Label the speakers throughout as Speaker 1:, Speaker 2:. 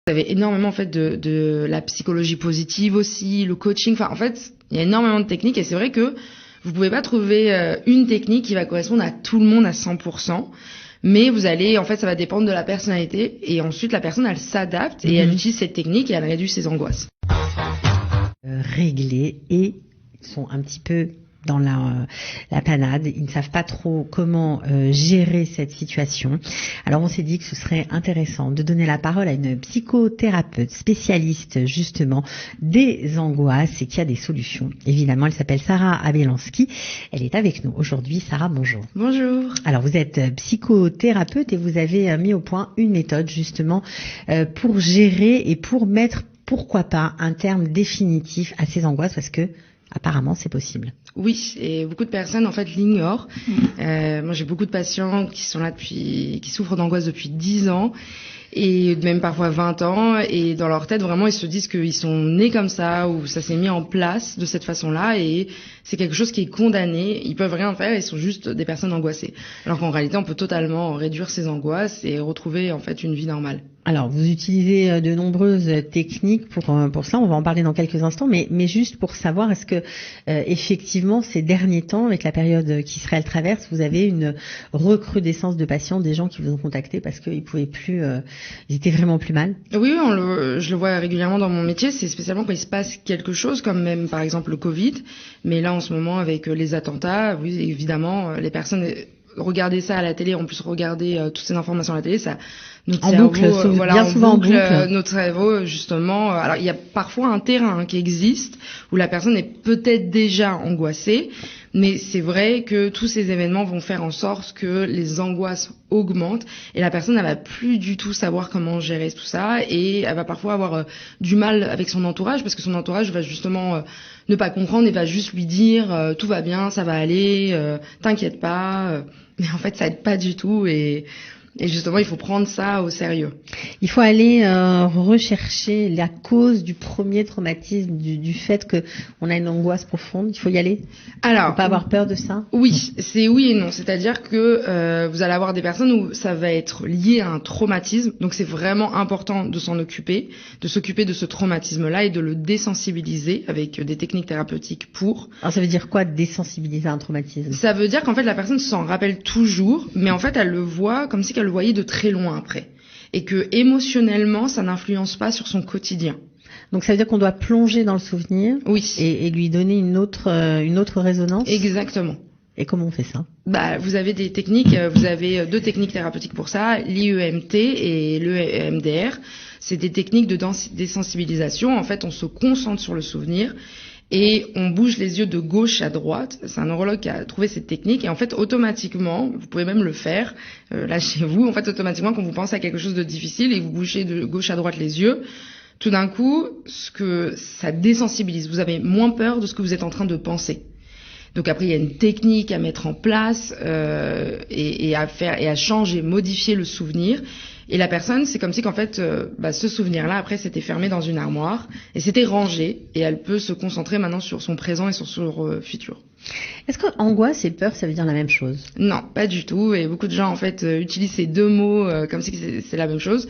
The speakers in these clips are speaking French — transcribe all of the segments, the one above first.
Speaker 1: Vous avez énormément en fait de la psychologie positive aussi, le coaching. Enfin, en fait, il y a énormément de techniques et c'est vrai que vous pouvez pas trouver une technique qui va correspondre à tout le monde à 100%. Mais vous allez, en fait, ça va dépendre de la personnalité et ensuite la personne, elle s'adapte et elle utilise cette technique et elle réduit ses angoisses.
Speaker 2: Réglés et ils sont un petit peu dans la panade, ils ne savent pas trop comment gérer cette situation. Alors on s'est dit que ce serait intéressant de donner la parole à une psychothérapeute spécialiste justement des angoisses et qui a des solutions. Évidemment, elle s'appelle Sarah Abelansky. Elle est avec nous aujourd'hui. Sarah, bonjour.
Speaker 1: Bonjour.
Speaker 2: Alors vous êtes psychothérapeute et vous avez mis au point une méthode justement pour gérer et pour mettre, pourquoi pas, un terme définitif à ces angoisses parce que apparemment, c'est possible.
Speaker 1: Oui, et beaucoup de personnes en fait l'ignorent. Moi, j'ai beaucoup de patients qui sont là qui souffrent d'angoisse depuis 10 ans et même parfois 20 ans. Et dans leur tête, vraiment, ils se disent qu'ils sont nés comme ça ou ça s'est mis en place de cette façon-là et c'est quelque chose qui est condamné. Ils peuvent rien faire, ils sont juste des personnes angoissées. Alors qu'en réalité, on peut totalement réduire ces angoisses et retrouver en fait une vie normale.
Speaker 2: Alors, vous utilisez de nombreuses techniques pour ça. On va en parler dans quelques instants, mais juste pour savoir, est-ce que effectivement, ces derniers temps, avec la période qu'Israël traverse, vous avez une recrudescence de patients, des gens qui vous ont contacté parce qu'ils pouvaient plus, ils étaient vraiment plus mal?
Speaker 1: Oui, je le vois régulièrement dans mon métier. C'est spécialement quand il se passe quelque chose, comme même par exemple le Covid. Mais là, en ce moment, avec les attentats, oui, évidemment, les personnes regarder ça à la télé, en plus regarder toutes ces informations à la télé, ça notre
Speaker 2: en
Speaker 1: cerveau,
Speaker 2: boucle,
Speaker 1: voilà,
Speaker 2: bien souvent en boucle.
Speaker 1: Notre cerveau justement. Alors il y a parfois un terrain qui existe où la personne est peut-être déjà angoissée, mais c'est vrai que tous ces événements vont faire en sorte que les angoisses augmentent et la personne elle va plus du tout savoir comment gérer tout ça et elle va parfois avoir du mal avec son entourage parce que son entourage va justement ne pas comprendre et va juste lui dire tout va bien, ça va aller, t'inquiète pas. Mais en fait ça aide pas du tout et justement, il faut prendre ça au sérieux.
Speaker 2: Il faut aller rechercher la cause du premier traumatisme, du fait que on a une angoisse profonde. Il faut y aller.
Speaker 1: Alors,
Speaker 2: faut pas avoir peur de ça.
Speaker 1: Oui, c'est oui et non. C'est-à-dire que vous allez avoir des personnes où ça va être lié à un traumatisme. Donc, c'est vraiment important de s'en occuper, de s'occuper de ce traumatisme-là et de le désensibiliser avec des techniques thérapeutiques pour.
Speaker 2: Alors, ça veut dire quoi, désensibiliser un traumatisme?
Speaker 1: Ça veut dire qu'en fait, la personne s'en rappelle toujours, mais en fait, elle le voit comme si elle le voyait de très loin après. Et que émotionnellement, ça n'influence pas sur son quotidien.
Speaker 2: Donc ça veut dire qu'on doit plonger dans le souvenir,
Speaker 1: oui,
Speaker 2: et lui donner une autre résonance.
Speaker 1: Exactement.
Speaker 2: Et comment on fait ça?
Speaker 1: Vous avez des techniques, vous avez 2 techniques thérapeutiques pour ça, l'IEMT et l'EMDR. C'est des techniques de désensibilisation. En fait, on se concentre sur le souvenir et on bouge les yeux de gauche à droite. C'est un neurologue qui a trouvé cette technique et en fait automatiquement, vous pouvez même le faire là chez vous, en fait automatiquement quand vous pensez à quelque chose de difficile et que vous bougez de gauche à droite les yeux, tout d'un coup, ça désensibilise. Vous avez moins peur de ce que vous êtes en train de penser. Donc après, il y a une technique à mettre en place et à changer, modifier le souvenir. Et la personne, c'est comme si qu'en fait, ce souvenir-là, après, c'était fermé dans une armoire et c'était rangé. Et elle peut se concentrer maintenant sur son présent et sur son futur.
Speaker 2: Est-ce que angoisse et peur, ça veut dire la même chose?
Speaker 1: Non, pas du tout. Et beaucoup de gens, en fait, utilisent ces 2 mots comme si c'est la même chose.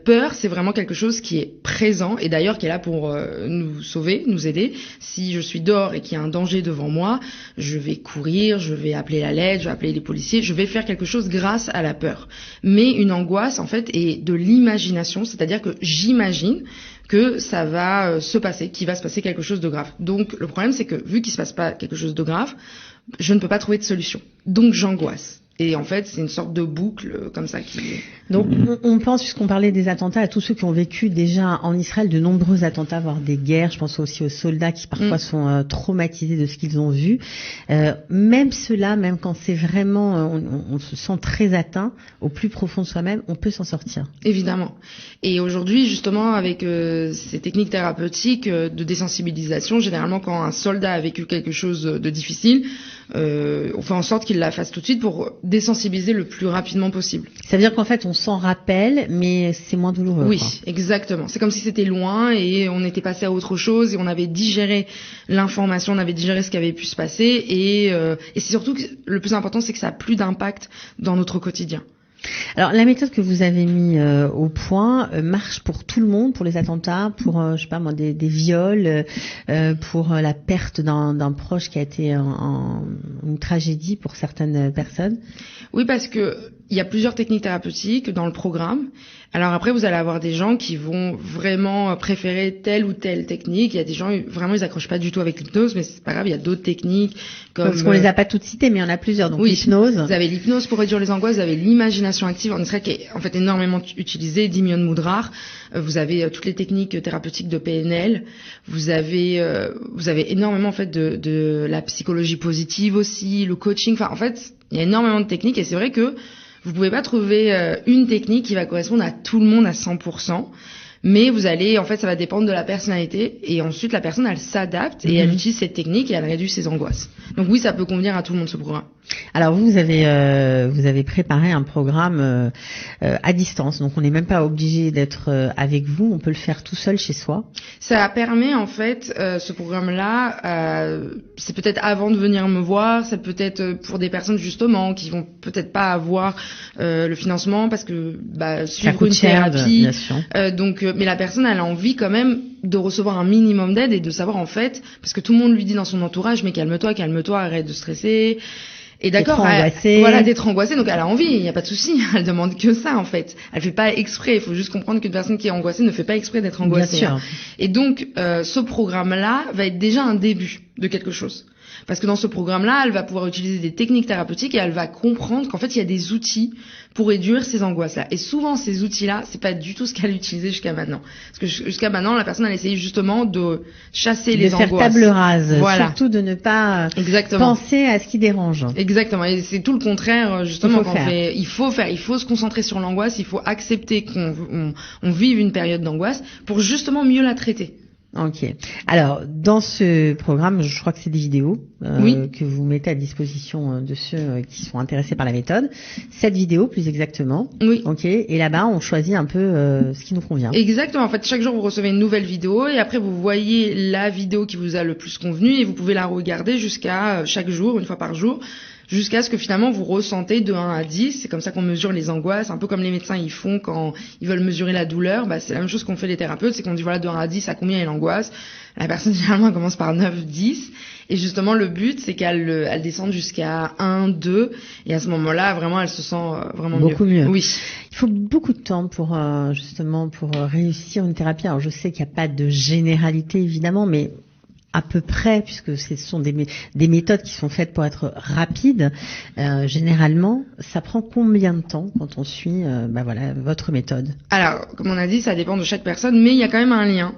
Speaker 1: Peur, c'est vraiment quelque chose qui est présent et d'ailleurs qui est là pour nous sauver, nous aider. Si je suis dehors et qu'il y a un danger devant moi, je vais courir, je vais appeler la l'aide, je vais appeler les policiers, je vais faire quelque chose grâce à la peur. Mais une angoisse, en fait, est de l'imagination, c'est-à-dire que j'imagine que ça va se passer, qu'il va se passer quelque chose de grave. Donc le problème c'est que vu qu'il se passe pas quelque chose de grave, je ne peux pas trouver de solution. Donc j'angoisse. Et en fait, c'est une sorte de boucle comme ça qui...
Speaker 2: Donc on pense, puisqu'on parlait des attentats, à tous ceux qui ont vécu déjà en Israël de nombreux attentats, voire des guerres. Je pense aussi aux soldats qui parfois sont traumatisés de ce qu'ils ont vu. Même ceux-là, même quand c'est vraiment, on se sent très atteint, au plus profond de soi-même, on peut s'en sortir.
Speaker 1: Évidemment. Et aujourd'hui, justement, avec ces techniques thérapeutiques de désensibilisation, généralement quand un soldat a vécu quelque chose de difficile, on fait en sorte qu'il la fasse tout de suite pour désensibiliser le plus rapidement possible.
Speaker 2: Ça veut dire qu'en fait on s'en rappelle, mais c'est moins douloureux.
Speaker 1: Oui,
Speaker 2: quoi.
Speaker 1: Exactement. C'est comme si c'était loin et on était passé à autre chose et on avait digéré l'information, on avait digéré ce qui avait pu se passer et c'est surtout que le plus important c'est que ça a plus d'impact dans notre quotidien.
Speaker 2: Alors, la méthode que vous avez mis au point marche pour tout le monde, pour les attentats, pour je sais pas moi des viols, pour la perte d'un proche qui a été une tragédie pour certaines personnes.
Speaker 1: Oui, parce que il y a plusieurs techniques thérapeutiques dans le programme. Alors après, vous allez avoir des gens qui vont vraiment préférer telle ou telle technique. Il y a des gens, vraiment, ils accrochent pas du tout avec l'hypnose, mais c'est pas grave, il y a d'autres techniques.
Speaker 2: Parce qu'on les a pas toutes citées, mais il y en a plusieurs. Donc, l'hypnose.
Speaker 1: Vous avez l'hypnose pour réduire les angoisses, vous avez l'imagination active en Israël qui est en fait énormément utilisée, Dimion Mudrar. Vous avez toutes les techniques thérapeutiques de PNL. Vous avez énormément en fait de la psychologie positive aussi, le coaching. Enfin, en fait, il y a énormément de techniques et c'est vrai que vous pouvez pas trouver une technique qui va correspondre à tout le monde à 100%. Mais vous allez, en fait, ça va dépendre de la personnalité et ensuite la personne, elle s'adapte et elle utilise cette technique et elle réduit ses angoisses. Donc oui, ça peut convenir à tout le monde ce programme.
Speaker 2: Alors vous avez préparé un programme à distance, donc on n'est même pas obligé d'être avec vous, on peut le faire tout seul chez soi.
Speaker 1: Ça permet en fait ce programme-là, c'est peut-être avant de venir me voir, c'est peut-être pour des personnes justement qui vont peut-être pas avoir le financement parce que suivre une thérapie, mais la personne elle a envie quand même de recevoir un minimum d'aide et de savoir en fait, parce que tout le monde lui dit dans son entourage mais calme-toi, arrête de stresser. Et d'accord, d'être angoissée, donc elle a envie, il n'y a pas de souci, elle demande que ça en fait. Elle fait pas exprès, il faut juste comprendre qu'une personne qui est angoissée ne fait pas exprès d'être angoissée.
Speaker 2: Bien sûr.
Speaker 1: Et donc ce programme-là va être déjà un début de quelque chose. Parce que dans ce programme-là, elle va pouvoir utiliser des techniques thérapeutiques et elle va comprendre qu'en fait, il y a des outils pour réduire ces angoisses-là. Et souvent, ces outils-là, c'est pas du tout ce qu'elle utilisait jusqu'à maintenant. Parce que jusqu'à maintenant, la personne, elle essayait justement de chasser les angoisses.
Speaker 2: De faire table rase. Voilà. Surtout de ne pas penser à ce qui dérange.
Speaker 1: Exactement. Et c'est tout le contraire, justement, il faut se concentrer sur l'angoisse, il faut accepter qu'on vive une période d'angoisse pour justement mieux la traiter.
Speaker 2: Ok. Alors, dans ce programme, je crois que c'est des vidéos que vous mettez à disposition de ceux qui sont intéressés par la méthode. 7 vidéos, plus exactement.
Speaker 1: Oui.
Speaker 2: Ok. Et là-bas, on choisit un peu ce qui nous convient.
Speaker 1: Exactement. En fait, chaque jour, vous recevez une nouvelle vidéo et après, vous voyez la vidéo qui vous a le plus convenu et vous pouvez la regarder jusqu'à chaque jour, une fois par jour, jusqu'à ce que finalement vous ressentez de 1 à 10. C'est comme ça qu'on mesure les angoisses, un peu comme les médecins ils font quand ils veulent mesurer la douleur. C'est la même chose qu'on fait les thérapeutes, c'est qu'on dit voilà de 1 à 10 à combien est l'angoisse. La personne généralement elle commence par 9, 10 et justement le but c'est qu'elle descende jusqu'à 1, 2 et à ce moment-là vraiment elle se sent vraiment
Speaker 2: beaucoup mieux.
Speaker 1: Oui.
Speaker 2: Il faut beaucoup de temps pour justement pour réussir une thérapie. Alors je sais qu'il n'y a pas de généralité évidemment, mais à peu près, puisque ce sont des méthodes qui sont faites pour être rapides. Généralement, ça prend combien de temps quand on suit votre méthode? Alors,
Speaker 1: comme on a dit, ça dépend de chaque personne, mais il y a quand même un lien.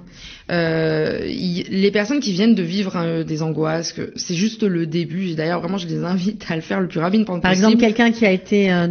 Speaker 1: Les personnes qui viennent de vivre des angoisses, que c'est juste le début. Et d'ailleurs, vraiment, je les invite à le faire le plus rapidement possible.
Speaker 2: Par exemple, quelqu'un qui a été un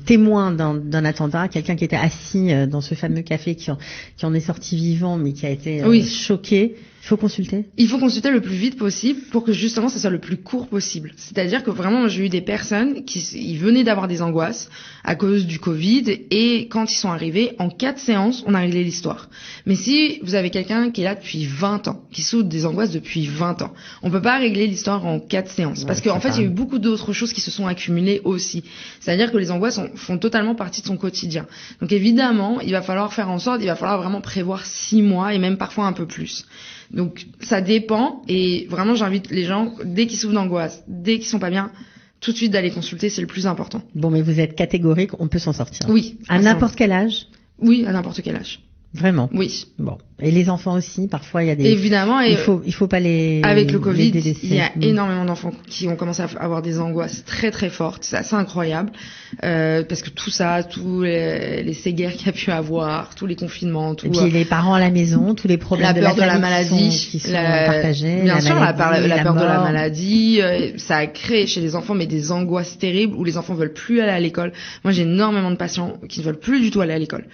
Speaker 2: témoin d'un attentat, quelqu'un qui était assis dans ce fameux café, qui en est sorti vivant, mais qui a été choqué. Il faut consulter? Il faut consulter le plus vite possible pour que justement ça soit le plus court possible. C'est-à-dire que vraiment j'ai eu des personnes ils venaient d'avoir des angoisses à cause du Covid et quand ils sont arrivés, en 4 séances, on a réglé l'histoire. Mais si vous avez quelqu'un qui est là depuis 20 ans, qui souffre des angoisses depuis 20 ans, on peut pas régler l'histoire en 4 séances. Parce qu'en fait, il y a eu beaucoup d'autres choses qui se sont accumulées aussi. C'est-à-dire que les angoisses font totalement partie de son quotidien. Donc évidemment, il va falloir vraiment prévoir 6 mois et même parfois un peu plus. Donc ça dépend et vraiment j'invite les gens, dès qu'ils souffrent d'angoisse, dès qu'ils sont pas bien, tout de suite d'aller consulter, c'est le plus important. Bon, mais vous êtes catégorique, on peut s'en sortir. Oui. À n'importe quel âge? Oui, à n'importe quel âge. Vraiment? Oui. Bon. Et les enfants aussi, parfois il y a des... Évidemment. Et il faut pas les... Avec le Covid, il y a énormément d'enfants qui ont commencé à avoir des angoisses très très fortes. C'est assez incroyable. Parce que tout ça, tous les séguerres qu'il y a pu avoir, tous les confinements, tout... Et puis les parents à la maison, tous les problèmes de la maladie qui sont partagés. Bien sûr, la peur de la maladie, ça a créé chez les enfants mais des angoisses terribles où les enfants veulent plus aller à l'école. Moi j'ai énormément de patients qui ne veulent plus du tout aller à l'école.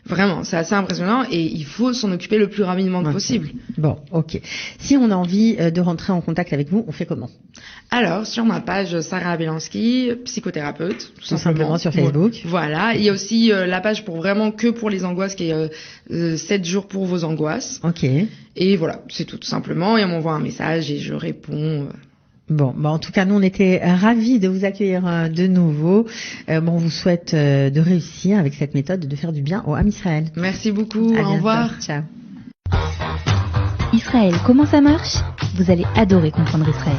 Speaker 2: Vraiment, c'est assez impressionnant et il faut s'en occuper le plus rapidement possible. Bon, ok. Si on a envie de rentrer en contact avec vous, on fait comment? Alors, sur ma page Sarah Abelansky, psychothérapeute, tout simplement sur Facebook. Voilà. Il y a aussi la page pour les angoisses qui est 7 jours pour vos angoisses. Ok. Et voilà, c'est tout simplement. Et on m'envoie un message et je réponds Bon, en tout cas, nous, on était ravis de vous accueillir de nouveau. On vous souhaite de réussir avec cette méthode de faire du bien au Ham Israël.
Speaker 1: Merci beaucoup. Au revoir.
Speaker 2: Ciao.
Speaker 3: Israël, comment ça marche ? Vous allez adorer comprendre Israël.